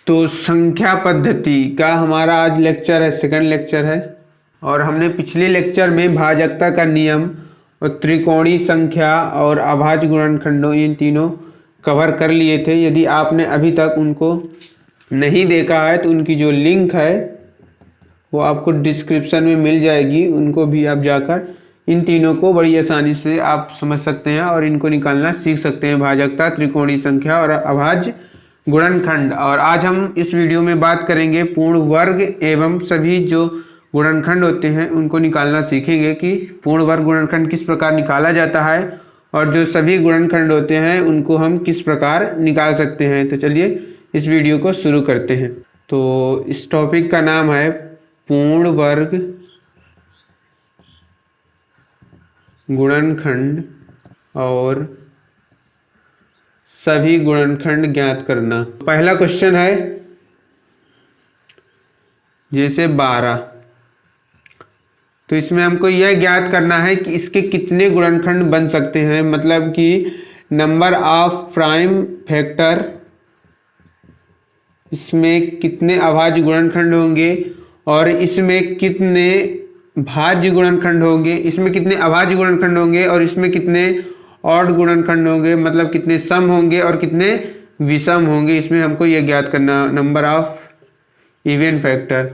तो संख्या पद्धति का हमारा आज लेक्चर है, सेकंड लेक्चर है। और हमने पिछले लेक्चर में भाजकता का नियम और त्रिकोणीय संख्या और अभाज्य गुणनखंडों इन तीनों कवर कर लिए थे। यदि आपने अभी तक उनको नहीं देखा है तो उनकी जो लिंक है वो आपको डिस्क्रिप्शन में मिल जाएगी, उनको भी आप जाकर इन तीनों को बड़ी आसानी से आप समझ सकते हैं और इनको निकालना सीख सकते हैं, भाजकता, त्रिकोणीय संख्या और अभाज्य गुणनखंड। और आज हम इस वीडियो में बात करेंगे पूर्ण वर्ग एवं सभी जो गुणनखंड होते हैं उनको निकालना सीखेंगे कि पूर्ण वर्ग गुणनखंड किस प्रकार निकाला जाता है और जो सभी गुणनखंड होते हैं उनको हम किस प्रकार निकाल सकते हैं। तो चलिए इस वीडियो को शुरू करते हैं। तो इस टॉपिक का नाम है पूर्ण वर्ग गुणनखंड और सभी गुणनखंड ज्ञात करना। पहला क्वेश्चन है जैसे 12, तो इसमें हमको यह ज्ञात करना है कि इसके कितने गुणनखंड बन सकते हैं, मतलब कि नंबर ऑफ प्राइम फैक्टर, इसमें कितने अभाज्य गुणनखंड होंगे और इसमें कितने भाज्य गुणनखंड होंगे, इसमें कितने अभाज्य गुणनखंड होंगे और इसमें कितने ऑड गुणनखंड होंगे, मतलब कितने सम होंगे और कितने विषम होंगे। इसमें हमको यह ज्ञात करना नंबर ऑफ इवन फैक्टर।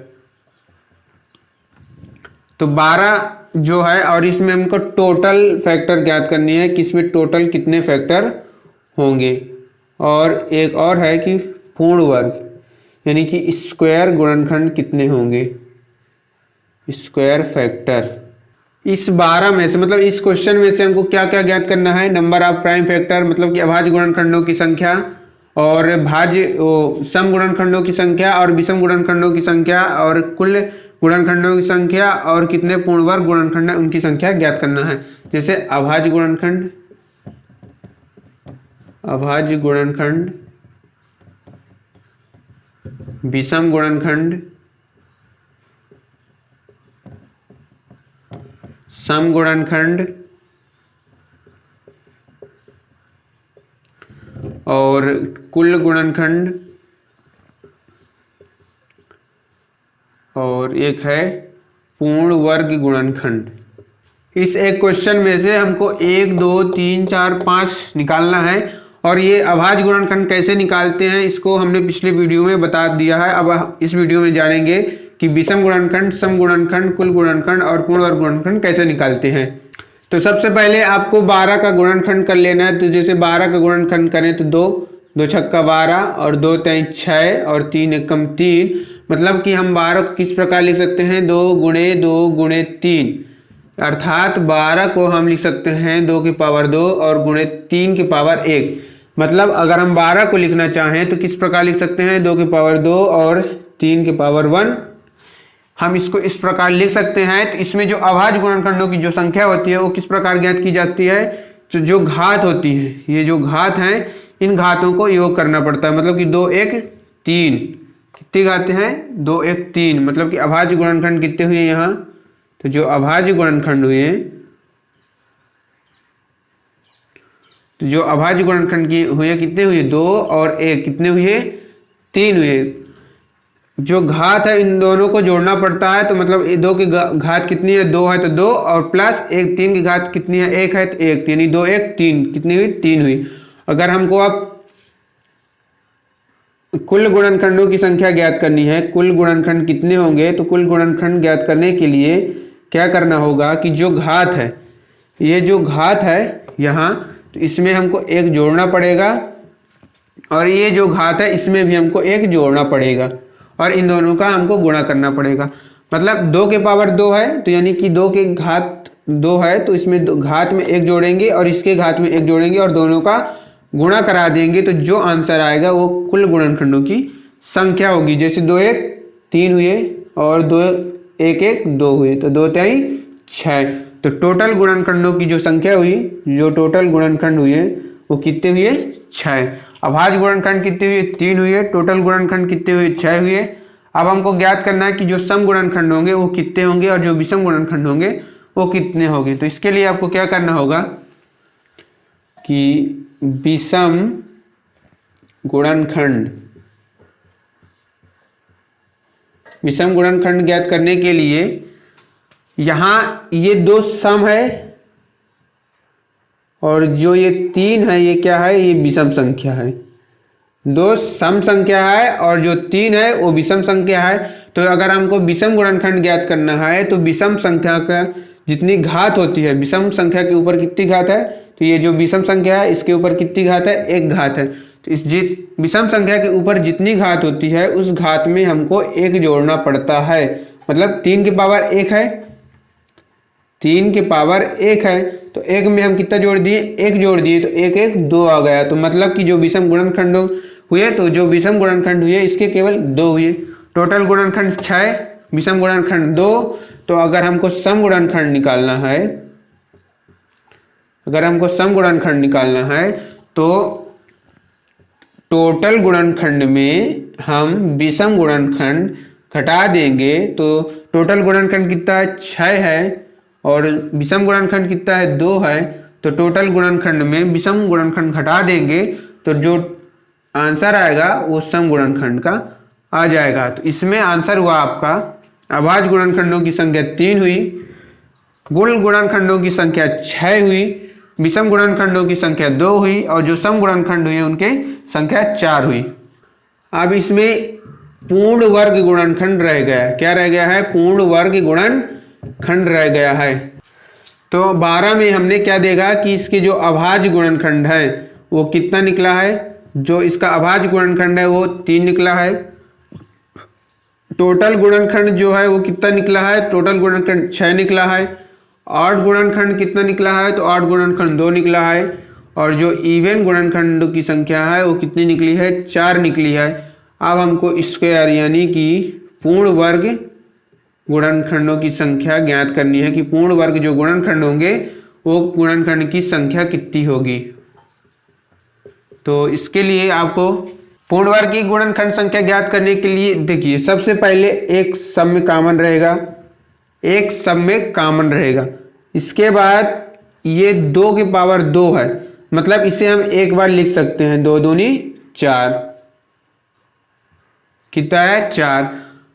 तो 12 जो है और इसमें हमको टोटल फैक्टर ज्ञात करनी है कि इसमें टोटल कितने फैक्टर होंगे। और एक और है कि पूर्ण वर्ग यानी कि स्क्वायर गुणनखंड कितने होंगे, स्क्वायर फैक्टर। इस 12 में से मतलब इस क्वेश्चन में से हमको क्या क्या ज्ञात करना है, नंबर ऑफ प्राइम फैक्टर मतलब कि अभाज्य गुणनखंडों की संख्या और भाज्य सम गुणनखंडों की संख्या और विषम गुणनखंडों की संख्या और कुल गुणनखंडों की संख्या और कितने पूर्ण वर्ग गुणनखंड है उनकी संख्या ज्ञात करना है। जैसे अभाज्य गुणनखंड, अभाज्य गुणनखंड, विषम गुणनखंड, सम गुणनखंड और कुल गुणनखंड और एक है पूर्ण वर्ग गुणनखंड। इस एक क्वेश्चन में से हमको 1 2 3 4 5 निकालना है। और ये अभाज्य गुणनखंड कैसे निकालते हैं इसको हमने पिछले वीडियो में बता दिया है। अब इस वीडियो में जानेंगे कि विषम गुणनखंड, सम गुणनखंड, कुल गुणनखंड और पूर्ण वर्ग गुणनखंड कैसे निकालते हैं। तो सबसे पहले आपको 12 का गुणनखंड कर लेना है। तो जैसे 12 का गुणनखंड करें तो 2 2 छक्का 12 और 2 3 6 और 3 एकम 3, मतलब कि हम 12 को किस प्रकार लिख सकते हैं, 2 गुणे 3, अर्थात 12 को हम लिख सकते हैं 2 की पावर 2 और गुणे 3 की पावर 1। मतलब अगर हम 12 को लिखना चाहें तो किस प्रकार लिख सकते हैं, 2 की पावर 2 और 3 की पावर 1। हम इसको इस प्रकार लिख सकते हैं। तो इसमें जो अभाज्य गुणनखंडों की जो संख्या होती है वो किस प्रकार ज्ञात की जाती है, तो जो घात होती है, ये जो घात हैं इन घातों को योग करना पड़ता है। मतलब कि 2 1 3, कितनी घातें हैं, 2 1 3, मतलब कि अभाज्य गुणनखंड कितने हुए यहाँ, तो जो अभाज्य गुणनखंड हुए, तो जो अभाज्य गुणनखंड की हुए कितने हुए, 2 और 1, कितने हुए, 3 हुए। जो घात है इन दोनों को जोड़ना पड़ता है। तो मतलब 2 की घात कितनी है, 2 है तो 2 और प्लस 1 3 की घात कितनी है, 1 है तो 1, यानी 2 1 3, कितनी हुई, 3 हुई। अगर हमको अब कुल गुणनखंडों की संख्या ज्ञात करनी है, कुल गुणनखंड कितने होंगे, तो कुल गुणनखंड ज्ञात करने के लिए क्या करना होगा कि जो घात है, ये जो घात है यहाँ, तो इसमें हमको 1 जोड़ना पड़ेगा और ये जो घात है इसमें भी हमको 1 जोड़ना पड़ेगा और इन दोनों का हमको गुणा करना पड़ेगा। मतलब 2 के पावर 2 है तो यानी कि 2 के घात 2 है तो इसमें घात में 1 जोड़ेंगे और इसके घात में 1 जोड़ेंगे और दोनों का गुणा करा देंगे। तो जो आंसर आएगा वो कुल गुणनखंडों की संख्या होगी। जैसे 2 1 3 हुए और 2 1 1 2 हुए, तो 2 3 6, तो टोटल गुणनखंडों की जो संख्या हुई, जो टोटल गुणनखंड हुए वो कितने हुए, 6। अभाज्य गुणनखंड कितने हुए, 3 हुए। टोटल गुणनखंड कितने हुए, 6 हुए। अब हमको ज्ञात करना है कि जो सम गुणनखंड होंगे वो कितने होंगे और जो विषम गुणनखंड होंगे वो कितने होंगे। तो इसके लिए आपको क्या करना होगा कि विषम गुणनखंड विषम गुणनखंड ज्ञात करने के लिए यहाँ ये 2 सम है और जो ये 3 है ये क्या है, ये विषम संख्या है। 2 सम संख्या है और जो 3 है वो विषम संख्या है। तो अगर हमको विषम गुणनखंड ज्ञात करना है तो विषम संख्या का जितनी घात होती है, विषम संख्या के ऊपर कितनी घात है, तो ये जो विषम संख्या है इसके ऊपर कितनी घात है, 1 घात है। तो इस विषम संख्या के ऊपर जितनी घात होती है उस घात में हमको 1 जोड़ना पड़ता है। मतलब 3 की पावर 1 है, 3 की पावर 1 है तो 1 में हम कितना जोड़ दिए, 1 जोड़ दिए तो 1 1 2 आ गया। तो मतलब कि जो विषम गुणनखंड हुए, तो जो विषम गुणनखंड हुए इसके केवल 2 हुए। टोटल गुणनखंड 6, विषम गुणनखंड 2। तो अगर हमको सम गुणनखंड निकालना है, अगर हमको सम गुणनखंड निकालना है तो टोटल गुणनखंड में हम विषम गुणनखंड घटा देंगे। तो टोटल गुणनखंड कितना है, 6 है और विषम गुणनखंड कितना है, 2 है। तो टोटल गुणनखंड में विषम गुणनखंड घटा देंगे तो जो आंसर आएगा वो सम गुणनखंड का आ जाएगा। तो इसमें आंसर हुआ आपका अभाज्य गुणनखंडों की संख्या 3 हुई, गुण गुणनखंडों की संख्या 6 हुई, विषम गुणनखंडों की संख्या 2 हुई और जो सम गुणनखंड हुए उनके संख्या 4 हुई। अब इसमें पूर्ण वर्ग गुणनखंड रह गया है। क्या रह गया है, पूर्ण वर्ग गुणनखंड रह गया है। तो 12 में हमने क्या देखा कि इसके जो अभाज्य गुणनखंड है वो कितना निकला है, जो इसका अभाज्य गुणनखंड है वो 3 निकला है। टोटल गुणनखंड जो है वो कितना निकला है, टोटल गुणनखंड 6 निकला है। ऑड गुणनखंड कितना निकला है, तो ऑड गुणनखंड 2 निकला है। और जो इवन गुणनखंडों की संख्या है वो कितनी निकली है, 4 निकली है। अब हमको स्क्वायर यानी कि पूर्ण वर्ग गुणनखंडों की संख्या ज्ञात करनी है कि पूर्ण वर्ग जो गुणनखंड होंगे वो गुणनखंड की संख्या कितनी होगी। तो इसके लिए आपको पूर्ण वर्ग की गुणनखंड संख्या ज्ञात करने के लिए देखिए, सबसे पहले एक सब में कॉमन रहेगा, एक सब में कॉमन रहेगा। इसके बाद ये 2 की पावर 2 है, मतलब इसे हम एक बार लिख सकते हैं, 2 दूनी 4, कितना है 4।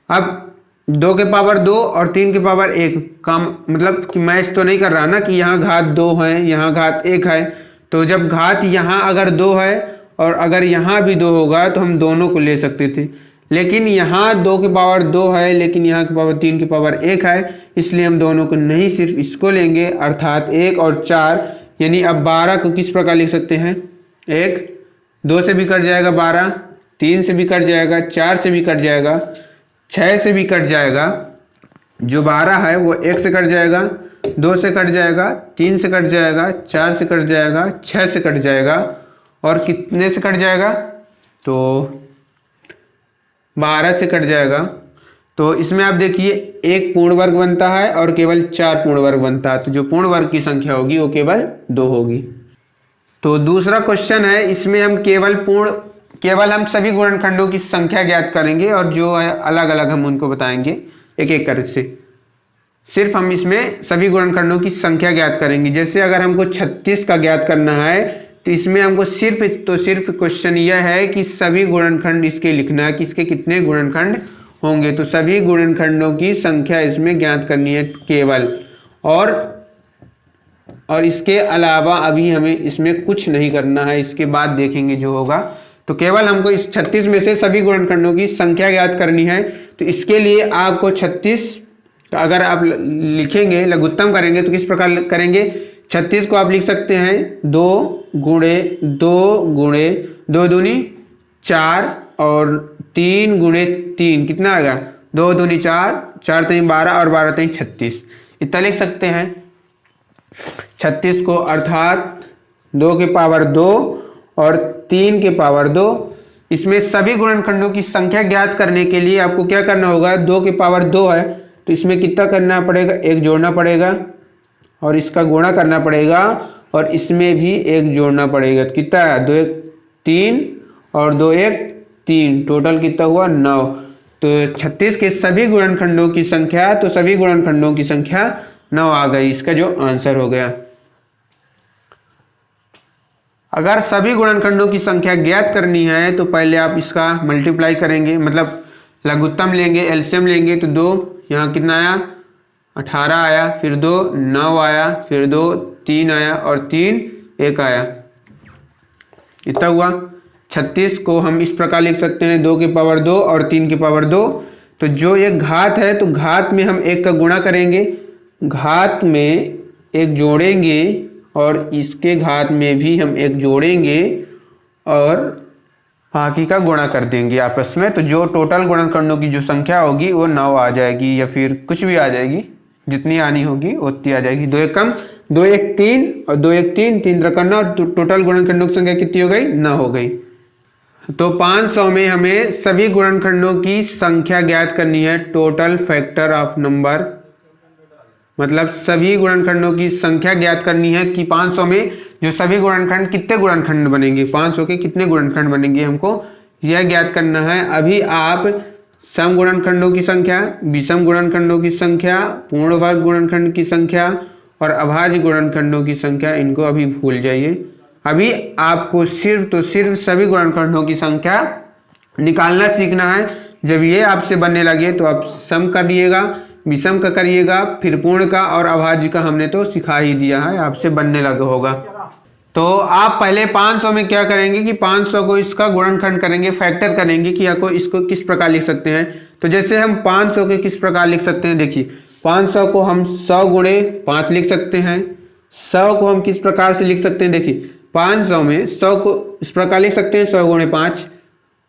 अब 2 के पावर 2 और 3 के पावर 1 कम, मतलब कि मैच तो नहीं कर रहा ना कि यहाँ घात 2 है यहाँ घात 1 है। तो जब घात यहाँ अगर 2 है और अगर यहाँ भी 2 होगा तो हम दोनों को ले सकते थे, लेकिन यहाँ 2 के पावर 2 है लेकिन यहाँ के पावर 3 के पावर 1 है, इसलिए हम दोनों को नहीं, सिर्फ इसको लेंगे। अर्थात 1 और 4, यानी अब 12 को किस प्रकार लिख सकते हैं, 1 2 से भी कट जाएगा, 12 3 से भी कट जाएगा, 4 से भी कट जाएगा, 6 से भी कट जाएगा। जो 12 है वो 1 से कट जाएगा, 2 से कट जाएगा, 3 से कट जाएगा, 4 से कट जाएगा, 6 से कट जाएगा और कितने से कट जाएगा, तो 12 से कट जाएगा। तो इसमें आप देखिए एक पूर्ण वर्ग बनता है और केवल 4 पूर्ण वर्ग बनता है। तो जो पूर्ण वर्ग की संख्या होगी वो केवल 2 होगी। तो दूसरा क्वेश्चन है, इसमें हम केवल हम सभी गुणनखंडों की संख्या ज्ञात करेंगे और जो है अलग अलग हम उनको बताएंगे एक एक कर से। सिर्फ हम इसमें सभी गुणनखंडों की संख्या ज्ञात करेंगे। जैसे अगर हमको 36 का ज्ञात करना है तो इसमें हमको सिर्फ क्वेश्चन यह है कि सभी गुणनखंड इसके लिखना है कि इसके कितने गुणनखंड होंगे। तो सभी गुणनखंडों की संख्या इसमें ज्ञात करनी है केवल, और इसके अलावा अभी हमें इसमें कुछ नहीं करना है, इसके बाद देखेंगे जो होगा। तो केवल हमको इस 36 में से सभी गुणनखंडों की संख्या ज्ञात करनी है। तो इसके लिए आपको 36 अगर आप लिखेंगे, लघुत्तम करेंगे तो किस प्रकार करेंगे, 36 को आप लिख सकते हैं 2 गुणे 2 दूनी 4 और 3 गुणे 3 कितना आएगा, 2 दूनी 4, 4 3 12 और 12 3 36, इतना लिख सकते हैं 36 को। अर्थात 2 के पावर 2 और 3 के पावर 2। इसमें सभी गुणनखंडों की संख्या ज्ञात करने के लिए आपको क्या करना होगा, 2 के पावर 2 है तो इसमें कितना करना पड़ेगा, 1 जोड़ना पड़ेगा और इसका गुणा करना पड़ेगा और इसमें भी 1 जोड़ना पड़ेगा। तो कितना है, 2 1 3 और 2 1 3, टोटल कितना हुआ 9। तो 36 के सभी गुणनखंडों की संख्या, तो सभी गुणनखंडों की संख्या 9 आ गई, इसका जो आंसर हो गया। अगर सभी गुणनखंडों की संख्या ज्ञात करनी है तो पहले आप इसका मल्टीप्लाई करेंगे, मतलब लघुत्तम लेंगे, एलसीएम लेंगे तो 2 यहाँ कितना आया 18 आया, फिर 2 9 आया, फिर 2 3 आया और 3 1 आया, इतना हुआ 36 को हम इस प्रकार लिख सकते हैं 2 की पावर 2 और 3 की पावर 2। तो जो एक घात है तो घात में हम 1 का गुणा करेंगे, घात में 1 जोड़ेंगे और इसके घात में भी हम 1 जोड़ेंगे और बाकी का गुणा कर देंगे आपस में। तो जो टोटल गुणनखंडों की जो संख्या होगी वो 9 आ जाएगी या फिर कुछ भी आ जाएगी, जितनी आनी होगी उतनी आ जाएगी। 2 एकम 2 1 3 और 2 1 3 3 रखना और टोटल गुणनखंडों की संख्या कितनी हो गई 9 हो गई। तो 500 में हमें सभी गुणनखंडों की संख्या ज्ञात करनी है, टोटल फैक्टर ऑफ नंबर, मतलब सभी गुणनखंडों की संख्या ज्ञात करनी है कि 500 में जो सभी गुणनखंड कितने गुणनखंड बनेंगे, 500 के कितने गुणनखंड बनेंगे हमको यह ज्ञात करना है। अभी आप सम गुणनखंडों की संख्या, विषम गुणनखंडों की संख्या, पूर्ण वर्ग गुणनखंड की संख्या और अभाज्य गुणनखंडों की संख्या, इनको अभी भूल जाइए। अभी आपको सिर्फ सभी गुणनखंडों की संख्या निकालना सीखना है। जब ये आपसे बनने लगे तो आप सम करिएगा, विषम का करिएगा, फिर पूर्ण का और अभाज्य का हमने तो सिखा ही दिया है, आपसे बनने लगा होगा। तो आप पहले 500 में क्या करेंगे कि 500 को इसका गुणनखंड करेंगे, फैक्टर करेंगे कि आपको इसको किस प्रकार लिख सकते हैं। तो जैसे हम 500 के किस प्रकार लिख सकते हैं, देखिए 500 को हम 100 गुणे 5 लिख सकते हैं। 100 को हम किस प्रकार से लिख सकते हैं, देखिए 500 में 100 को इस प्रकार लिख सकते हैं 100 गुणे 5,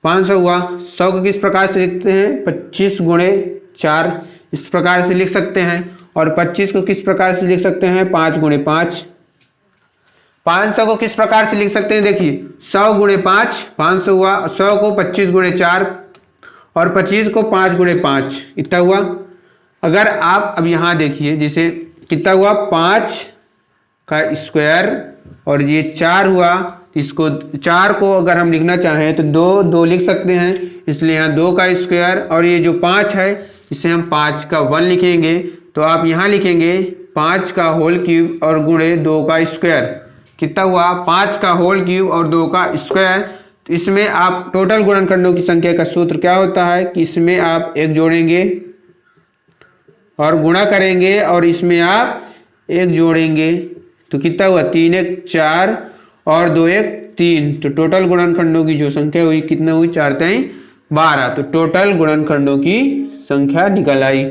500 हुआ। 100 को किस प्रकार से लिखते हैं 25 गुणे 4, इस प्रकार से लिख सकते हैं। और 25 को किस प्रकार से लिख सकते हैं 5 गुणे 5। 500 को किस प्रकार से लिख सकते हैं, देखिए 100 गुणे 5 500 हुआ, 100 को 25 गुणे 4 और 25 को 5 गुणे 5, इतना हुआ। अगर आप अब यहाँ देखिए जैसे कितना हुआ 5 का स्क्वायर और ये 4 हुआ, इसको 4 को अगर हम लिखना चाहें तो 2 लिख सकते हैं, इसलिए यहाँ 2 का स्क्वायर और ये जो 5 है इसे हम 5 का 1 लिखेंगे। तो आप यहाँ लिखेंगे 5 का होल क्यूब और गुणे 2 का स्क्वायर, कितना हुआ 5 का होल क्यूब और 2 का स्क्वायर। तो इसमें आप टोटल गुणनखंडों की संख्या का सूत्र क्या होता है कि इसमें आप 1 जोड़ेंगे और गुणा करेंगे और इसमें आप 1 जोड़ेंगे, तो कितना हुआ 3 1 4 और 2 1 3। तो टोटल गुणनखंडों की जो संख्या हुई कितना हुई 4 3 12। तो टोटल गुणनखंडों की संख्या निकल आई।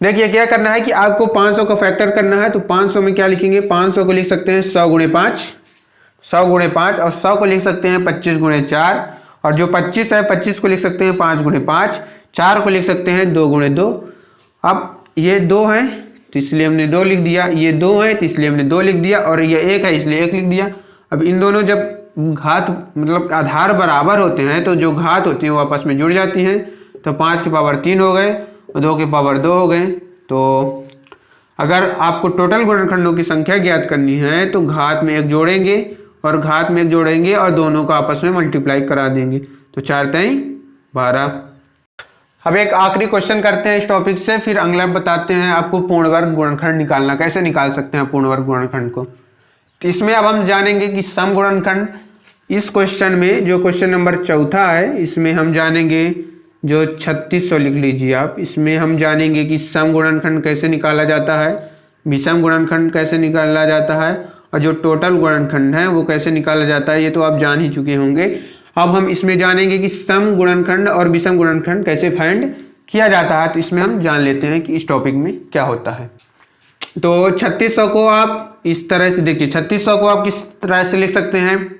देखिए क्या करना है कि आपको 500 का फैक्टर करना है। तो 500 में क्या लिखेंगे, 500 को लिख सकते हैं 100 गुणे 5, 100 गुणे 5 और 100 को लिख सकते हैं 25 गुणे 4 और जो 25 है 25 को लिख सकते हैं 5 गुणे 5, 4 को लिख सकते हैं 2 गुणे 2। अब ये 2 है तो इसलिए हमने 2 लिख दिया, ये 2 है तो इसलिए हमने 2 लिख दिया और ये 1 है इसलिए 1 लिख दिया। अब इन दोनों जब घात मतलब आधार बराबर होते हैं तो जो घात होती है वो आपस में जुड़ जाती हैं। तो 5 की पावर 3 हो गए और 2 की पावर 2 हो गए। तो अगर आपको टोटल गुणनखंडों की संख्या ज्ञात करनी है तो घात में 1 जोड़ेंगे और घात में 1 जोड़ेंगे और दोनों को आपस में मल्टीप्लाई करा देंगे। तो 4 3 12। अब एक आखिरी क्वेश्चन करते हैं इस टॉपिक से, फिर अगला बताते हैं आपको पूर्ण वर्ग गुणनखंड निकालना, कैसे निकाल सकते हैं पूर्ण वर्ग गुणनखंड को। तो इसमें अब हम जानेंगे कि सम गुणनखंड, इस क्वेश्चन में जो क्वेश्चन नंबर 4 है इसमें हम जानेंगे, जो 3600 लिख लीजिए आप, इसमें हम जानेंगे कि सम गुणनखंड कैसे निकाला जाता है, विषम गुणनखंड कैसे निकाला जाता है और जो टोटल गुणनखंड है वो कैसे निकाला जाता है, ये तो आप जान ही चुके होंगे। अब हम इसमें जानेंगे कि सम गुणनखंड और विषम गुणनखंड कैसे फाइंड किया जाता है। तो इसमें हम जान लेते हैं कि इस टॉपिक में क्या होता है। तो 3600 को आप इस तरह से देखिए, 3600 को आप किस तरह से लिख सकते हैं,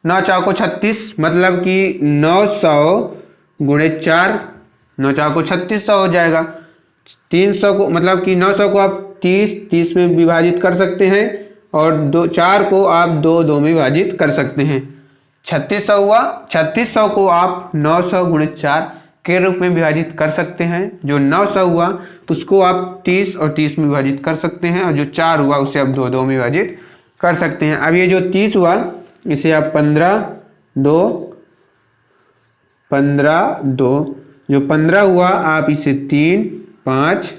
9 4 को 36 मतलब कि 900 गुणे 4, 9 4 को 3600 हो जाएगा। 300 को मतलब कि 900 को आप 30 में विभाजित कर सकते हैं और 4 को आप 2 में विभाजित कर सकते हैं। 3600 हुआ, 3600 को आप 900 गुणे 4 के रूप में विभाजित कर सकते हैं। जो 900 हुआ उसको आप 30 और 30 में विभाजित कर सकते हैं और जो 4 हुआ उसे आप 2 में विभाजित कर सकते हैं। अब ये जो 30 हुआ इसे आप 15 2 जो 15 हुआ आप इसे 3 5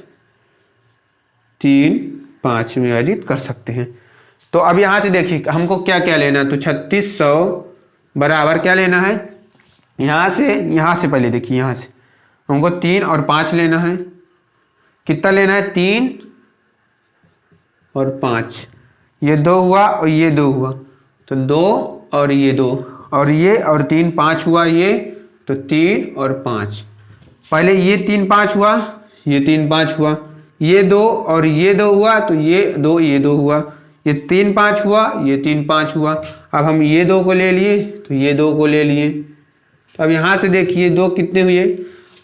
में विभाजित कर सकते हैं। तो अब यहाँ से देखिए हमको क्या क्या लेना है। तो 3600 बराबर क्या लेना है, यहाँ से पहले देखिए, यहाँ से हमको 3 और 5 लेना है। कितना लेना है? 3 और 5। ये 2 हुआ और ये 2 हुआ, तो 2 और ये 2 और ये और 3 5 हुआ, ये तो 3 और 5। पहले ये 3 5 हुआ, ये 3 5 हुआ, ये 2 और ये 2 हुआ, तो ये 2 ये 2 हुआ, ये 3 5 हुआ, ये 3 5 हुआ। अब हम ये 2 को ले लिए तो ये 2 को ले लिए। तो अब यहाँ से देखिए 2 कितने हुए,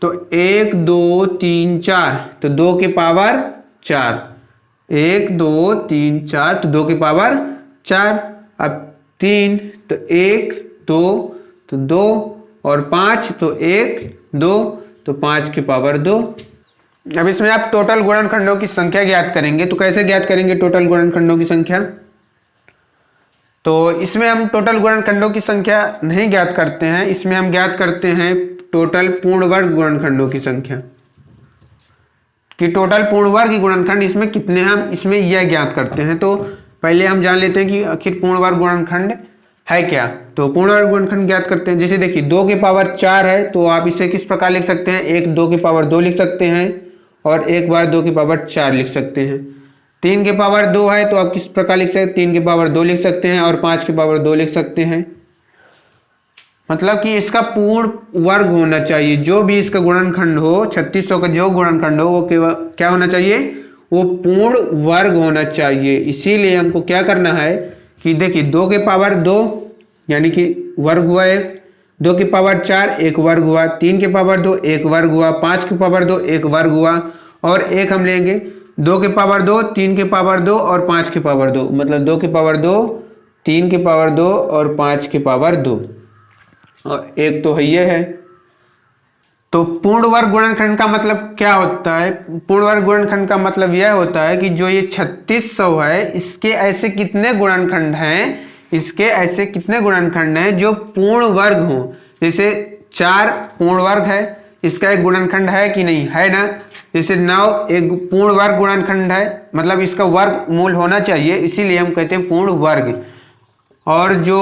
तो 1 2 3 4, तो 2 के पावर 4, 1 2 3 4, तो 2 के पावर 4। अब 3 तो 1 2, तो 2 और 5 तो 1 2, तो 5 की पावर 2। अब इसमें आप टोटल गुणनखंडों की संख्या ज्ञात करेंगे। तो कैसे ज्ञात करेंगे टोटल गुणनखंडों की संख्या? तो इसमें हम टोटल गुणनखंडों की संख्या नहीं ज्ञात करते हैं, इसमें हम ज्ञात करते हैं टोटल पूर्ण वर्ग गुणनखंडों की संख्या, कि टोटल पूर्ण वर्ग गुणनखंड इसमें कितने, हम इसमें यह ज्ञात करते हैं। तो पहले हम जान लेते हैं कि आखिर पूर्ण वर्ग गुणनखंड है क्या। तो पूर्ण वर्ग गुणनखंड ज्ञात करते हैं। जैसे देखिए 2 के पावर 4 है, तो आप इसे किस प्रकार लिख सकते हैं? 1 2 के पावर 2 लिख सकते हैं और 1 बार 2 के पावर 4 लिख सकते हैं। 3 के पावर 2 है, तो आप किस प्रकार लिख सकते हैं? 3 के पावर 2 लिख सकते हैं और 5 के पावर 2 लिख सकते हैं। मतलब कि इसका पूर्ण वर्ग होना चाहिए, जो भी इसका गुणनखंड हो, 3600 का जो गुणनखंड हो वो क्या होना चाहिए? वो पूर्ण वर्ग होना चाहिए। इसीलिए हमको क्या करना है कि देखिए 2 के पावर 2 यानी कि वर्ग हुआ 1, 2 की पावर 4 एक वर्ग हुआ, 3 के पावर 2 एक वर्ग हुआ, 5 के पावर 2 एक वर्ग हुआ, और एक हम लेंगे 2 के पावर 2, 3 के पावर 2 और 5 के पावर 2, मतलब 2 के पावर 2, 3 के पावर 2 और 5 के पावर 2, और एक तो ये है। तो पूर्ण वर्ग गुणनखंड का मतलब क्या होता है? पूर्ण वर्ग गुणनखंड का मतलब यह होता है कि जो ये 3600 है, इसके ऐसे कितने गुणनखंड हैं, इसके ऐसे कितने गुणनखंड हैं जो पूर्ण वर्ग हों। जैसे 4 पूर्ण वर्ग है, इसका एक गुणनखंड है कि नहीं है ना। जैसे 9 एक पूर्ण वर्ग गुणनखंड है, मतलब इसका वर्ग मूल होना चाहिए, इसीलिए हम कहते हैं पूर्ण वर्ग। और जो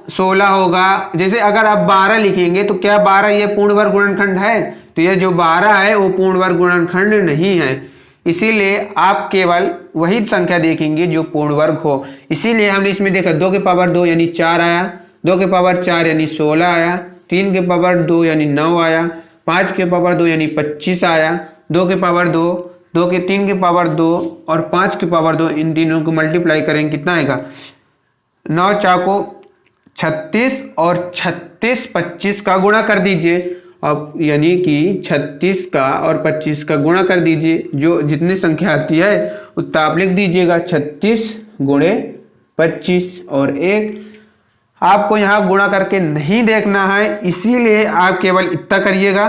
16 होगा, जैसे अगर आप 12 लिखेंगे तो क्या 12 ये पूर्ण वर्ग गुणनखंड है? तो ये जो 12 है वो पूर्ण वर्ग गुणनखंड नहीं है। इसीलिए आप केवल वही संख्या देखेंगे जो पूर्ण वर्ग हो। इसीलिए हमने इसमें देखा 2 के पावर 2 यानी 4 आया, 2 के पावर 4 यानी 16 आया, 3 के पावर 2 यानी 9 आया, 5 के पावर 2 यानी 25 आया, 2 के पावर 2, 2 के 3 के पावर 2 और 5 के पावर 2, इन तीनों को मल्टीप्लाई करेंगे कितना आएगा? 9 चाको 36 और 36 25 का गुणा कर दीजिए। अब यानी कि 36 का और 25 का गुणा कर दीजिए, जो जितनी संख्या आती है उतना आप लिख दीजिएगा। 36 गुणे 25 और 1। आपको यहाँ गुणा करके नहीं देखना है, इसीलिए आप केवल इतना करिएगा।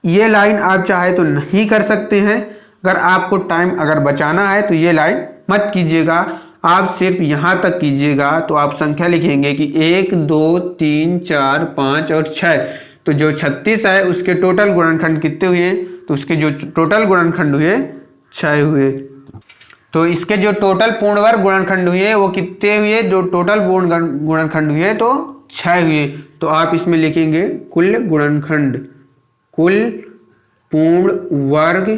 ये लाइन आप चाहे तो नहीं कर सकते हैं, अगर आपको टाइम अगर बचाना है तो ये लाइन मत कीजिएगा, आप सिर्फ यहाँ तक कीजिएगा। तो आप संख्या लिखेंगे कि 1 2 3 4 5 और 6। तो जो 36 है उसके टोटल गुणनखंड कितने हुए? तो उसके जो टोटल गुणनखंड हुए 6 हुए। तो इसके जो टोटल पूर्ण वर्ग गुणनखंड हुए वो कितने हुए? जो टोटल पूर्ण गुणनखंड हुए तो 6 हुए। तो आप इसमें लिखेंगे कुल गुणनखंड, कुल पूर्ण वर्ग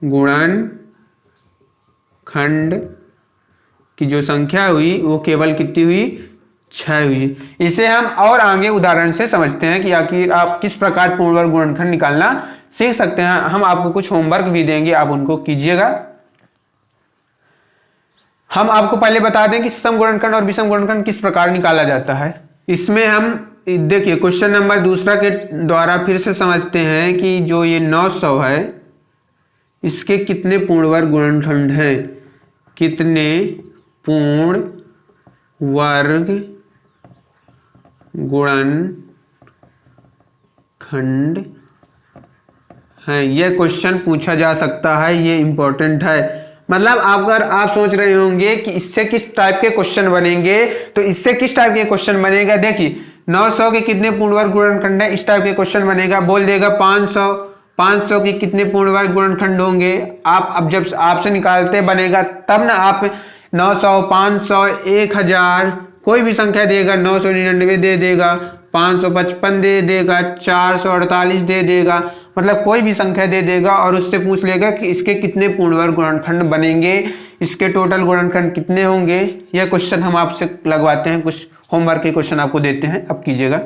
गुणनखंड की जो संख्या हुई वो केवल कितनी हुई? 6 हुई। इसे हम और आगे उदाहरण से समझते हैं कि आखिर आप किस प्रकार पूर्ण वर्ग गुणनखंड निकालना सीख सकते हैं। हम आपको कुछ होमवर्क भी देंगे, आप उनको कीजिएगा। हम आपको पहले बता दें कि सम गुणनखंड और विषम गुणनखंड किस प्रकार निकाला जाता है। इसमें हम देखिए क्वेश्चन नंबर दूसरा के द्वारा फिर से समझते हैं कि जो ये 900 है इसके कितने पूर्ण वर्ग गुणनखंड हैं, कितने पूर्ण वर्ग गुणनखंड हैं। यह क्वेश्चन पूछा जा सकता है, ये इंपॉर्टेंट है। मतलब अगर आप सोच रहे होंगे कि इससे किस टाइप के क्वेश्चन बनेंगे, तो इससे किस टाइप के क्वेश्चन बनेगा, देखिए 900 के कितने पूर्ण वर्ग गुणनखंड है, इस टाइप के क्वेश्चन बनेगा। बोल देगा 500 के कितने पूर्ण वर्ग गुणनखंड होंगे। आप अब जब आपसे निकालते बनेगा तब ना आप 900 500 1000 कोई भी संख्या देगा, 999 दे देगा, 555 दे देगा, 448 दे देगा, मतलब कोई भी संख्या दे देगा और उससे पूछ लेगा कि इसके कितने पूर्ण वर्ग गुणनखंड बनेंगे, इसके टोटल गुणनखंड कितने होंगे। यह क्वेश्चन हम आपसे लगवाते हैं, कुछ होमवर्क के क्वेश्चन आपको देते हैं, अब कीजिएगा।